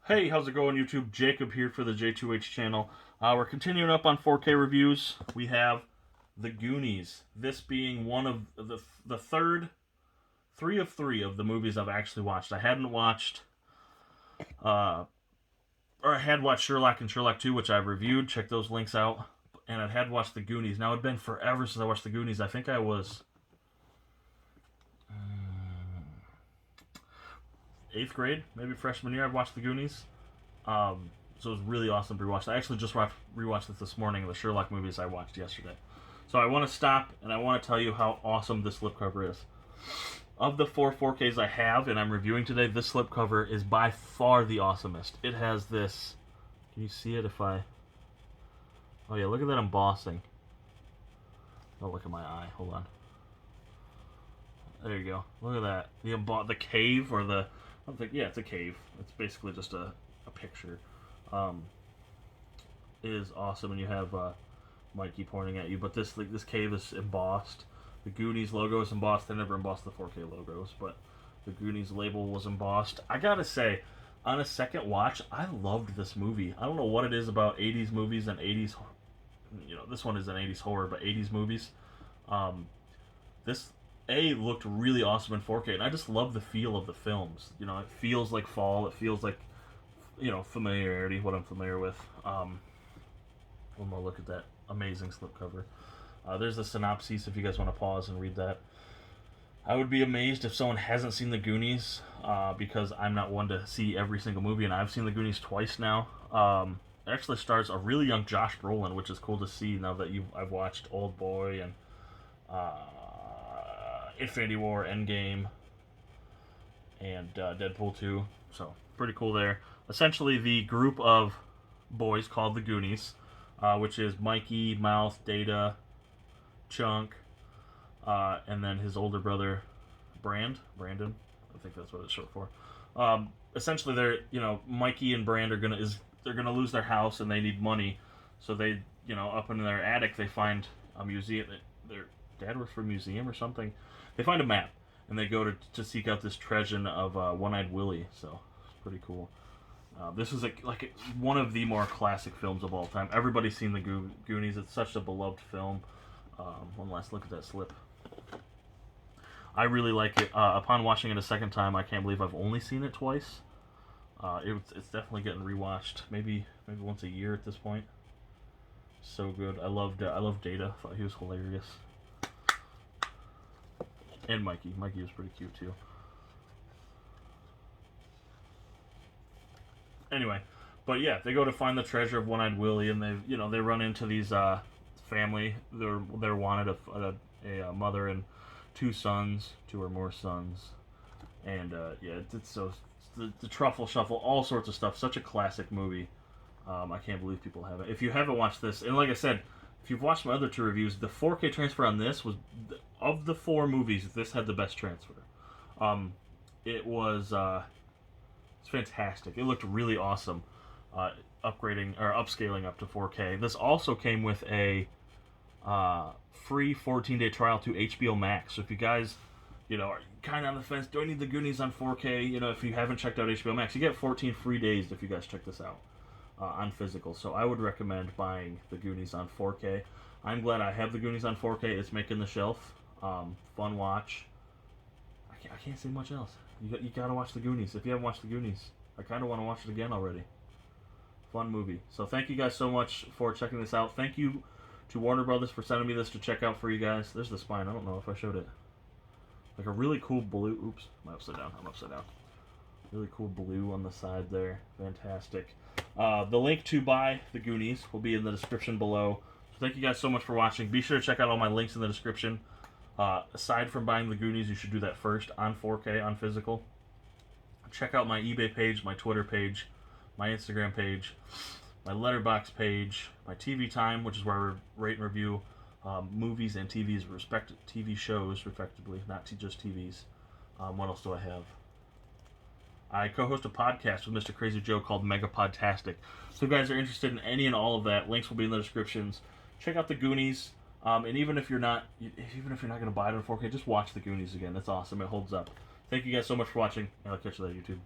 Hey, how's it going, YouTube? Jacob here for the JTwoH channel. We're continuing up on 4K reviews. We have the Goonies. This being one of the three of the movies I've actually watched. I hadn't watched, or I had watched Sherlock and Sherlock 2, which I've reviewed. Check those links out. And I had watched the Goonies. Now, it'd been forever since I watched the Goonies. I think I was 8th grade, maybe freshman year. I've watched the Goonies. So it was really awesome to rewatch. I actually just rewatched it this morning, the Sherlock movies I watched yesterday. So I want to stop and I want to tell you how awesome this slipcover is. Of the 4Ks I have and I'm reviewing today, this slipcover is by far the awesomest. It has this... Can you see it if I... Oh yeah, look at that embossing. Oh, look at my eye. Hold on. There you go. Look at that. The cave or the... I don't think, yeah, it's a cave. It's basically just a picture. Is awesome, and you have Mikey pointing at you. But this cave is embossed. The Goonies logo is embossed. They never embossed the 4K logos, but the Goonies label was embossed. I gotta say, on a second watch, I loved this movie. I don't know what it is about 80s movies and 80s. You know, this one is an 80s horror, but 80s movies. This looked really awesome in 4K, and I just love the feel of the films. You know, it feels like fall. It feels like, you know, familiarity, what I'm familiar with. One more look at that amazing slipcover. There's the synopsis if you guys want to pause and read that. I would be amazed if someone hasn't seen the Goonies, because I'm not one to see every single movie, and I've seen the Goonies twice now. It actually stars a really young Josh Brolin, which is cool to see now that I've watched Old Boy and Infinity War, Endgame, and Deadpool 2. So, pretty cool there. Essentially, the group of boys called the Goonies, which is Mikey, Mouth, Data, Chunk, and then his older brother, Brandon. I think that's what it's short for. Essentially, Mikey and Brand they're gonna lose their house and they need money, so they, up in their attic they find a museum. Their dad works for a museum or something. They find a map and they go to seek out this treasure of One-Eyed Willie. So it's pretty cool. This is one of the more classic films of all time. Everybody's seen the Goonies. It's such a beloved film. One last look at that slip. I really like it. Upon watching it a second time, I can't believe I've only seen it twice. It's definitely getting rewatched. Maybe once a year at this point. So good. I loved Data. Thought he was hilarious. And Mikey. Mikey was pretty cute too. Anyway, but yeah, they go to find the treasure of One-Eyed Willie, and they run into these family. They're wanted a mother and two or more sons, and yeah, it's so the truffle shuffle, all sorts of stuff. Such a classic movie. I can't believe people haven't. If you haven't watched this, and like I said, if you've watched my other two reviews, the 4K transfer on this was of the 4 movies. This had the best transfer. It was. It's fantastic. It looked really awesome. Upscaling up to 4K. This also came with a free 14-day trial to HBO Max. So if you guys, are kind of on the fence, do I need the Goonies on 4K? If you haven't checked out HBO Max, you get 14 free days if you guys check this out on physical. So I would recommend buying the Goonies on 4K. I'm glad I have the Goonies on 4K. It's making the shelf. Fun watch. I can't say much else. You gotta watch the Goonies. If you haven't watched the Goonies, I kind of want to watch it again already. Fun movie. So thank you guys so much for checking this out. Thank you to Warner Brothers for sending me this to check out for you guys. There's the spine. I don't know if I showed it. Like a really cool blue. Oops, I'm upside down. Really cool blue on the side there. Fantastic. The link to buy the Goonies will be in the description below. So thank you guys so much for watching. Be sure to check out all my links in the description. Aside from buying the Goonies, you should do that first on 4K, on physical. Check out my eBay page, my Twitter page, my Instagram page, my Letterboxd page, my TV Time, which is where I rate and review movies and TV shows, respectively, not just TVs. What else do I have? I co-host a podcast with Mr. Crazy Joe called Mega Podtastic. So if you guys are interested in any and all of that, links will be in the descriptions. Check out the Goonies. And even if you're not going to buy it on 4K, just watch the Goonies again. That's awesome. It holds up. Thank you guys so much for watching, and I'll catch you later, YouTube.